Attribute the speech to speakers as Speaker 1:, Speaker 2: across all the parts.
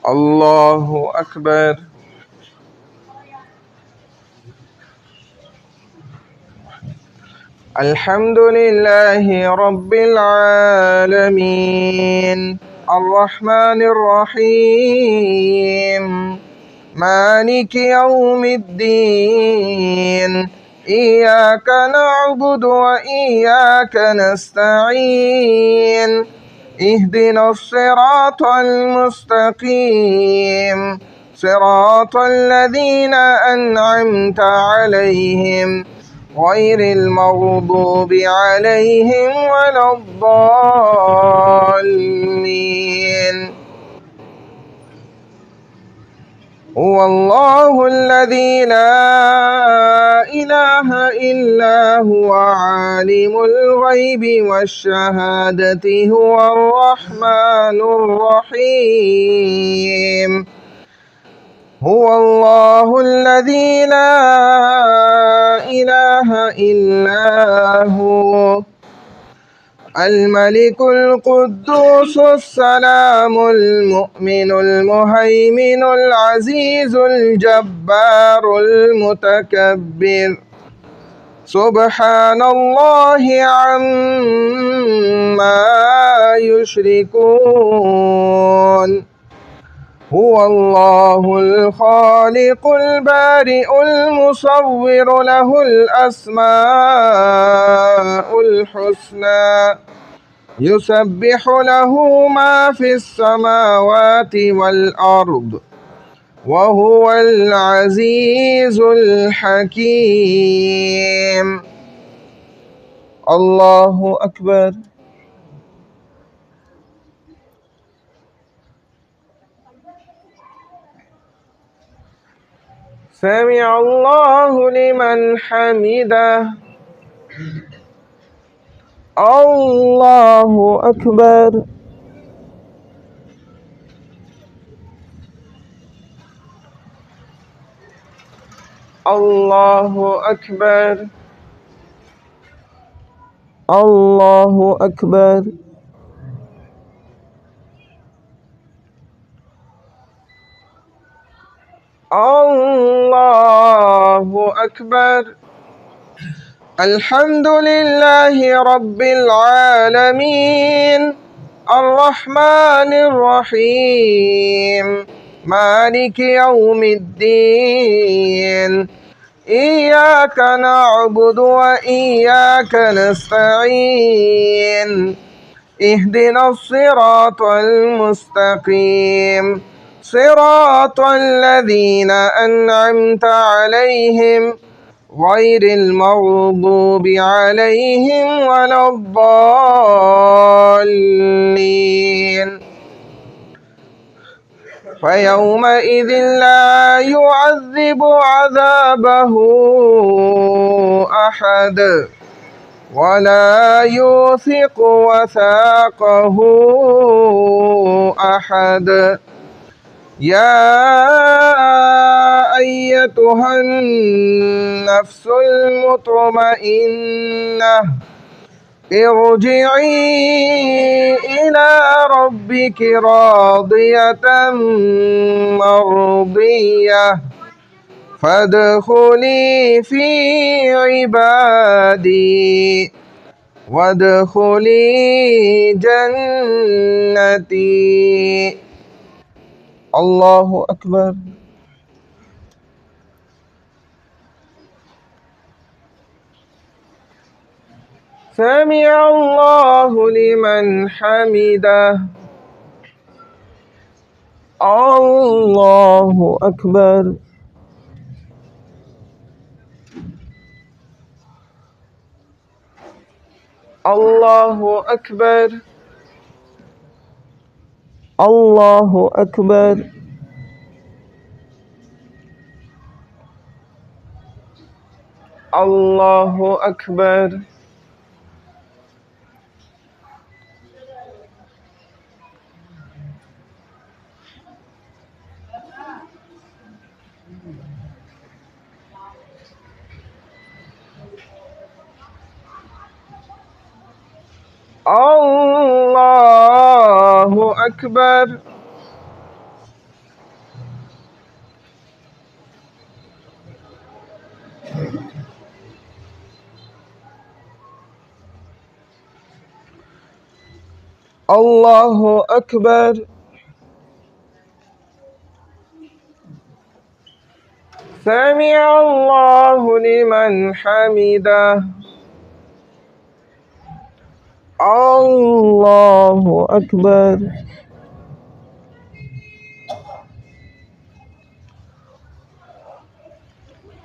Speaker 1: الله أكبر. الحمد لله رب العالمين الرحمن الرحيم مالك يوم الدين إياك نعبد وإياك نستعين اهدنا الصراط المستقيم صراط الذين أنعمت عليهم غير المغضوب عليهم ولا الضالين. هو الله الذي لا إله إلا هو عالم الغيب والشهادة هو الرحمن الرحيم. هو الله الذي لا إله إلا هو الملك القدوس السلام المؤمن المهيمن العزيز الجبار المتكبر سبحان الله عما يشركون. هو الله الخالق البارئ المصور له الأسماء الحسنى يسبح له ما في السماوات والأرض وهو العزيز الحكيم. الله أكبر. سمع الله لمن حمده. الله أكبر. الله أكبر. الله أكبر. الله أكبر. الحمد لله رب العالمين الرحمن الرحيم مالك يوم الدين إياك نعبد وإياك نستعين اهدنا الصراط المستقيم صراط الذين أنعمت عليهم غير المغضوب عليهم ولا الضالين. فيومئذ لا يعذب عذابه أحد ولا يوثق وثاقه أحد. يا أيتها النفس المطمئنة ارجعي إلى ربك راضية مرضية فادخلي في عبادي وادخلي جنتي. الله أكبر. سمع الله لمن حمده. الله أكبر. الله أكبر. الله أكبر. الله أكبر. الله أكبر. الله أكبر. سمع الله لمن حمده. الله أكبر.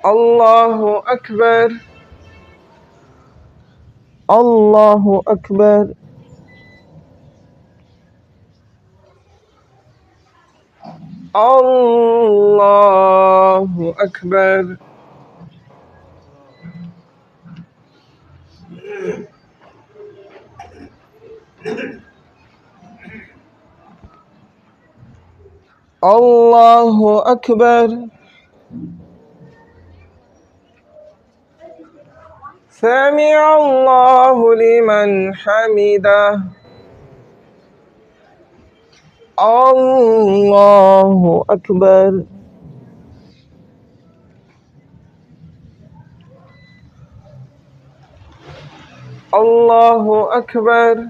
Speaker 1: الله أكبر. الله أكبر. الله أكبر. الله أكبر. سمع الله لمن حمده. الله أكبر. الله أكبر.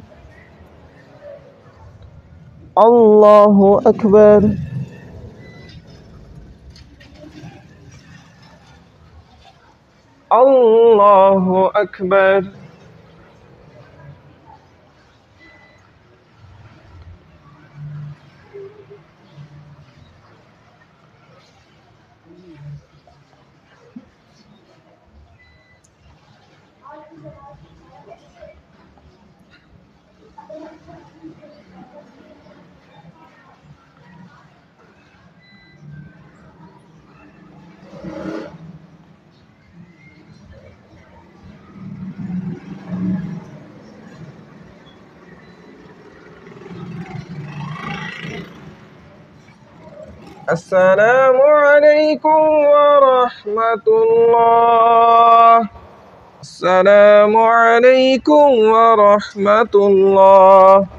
Speaker 1: الله أكبر. الله أكبر. السلام عليكم ورحمة الله. السلام عليكم ورحمة الله.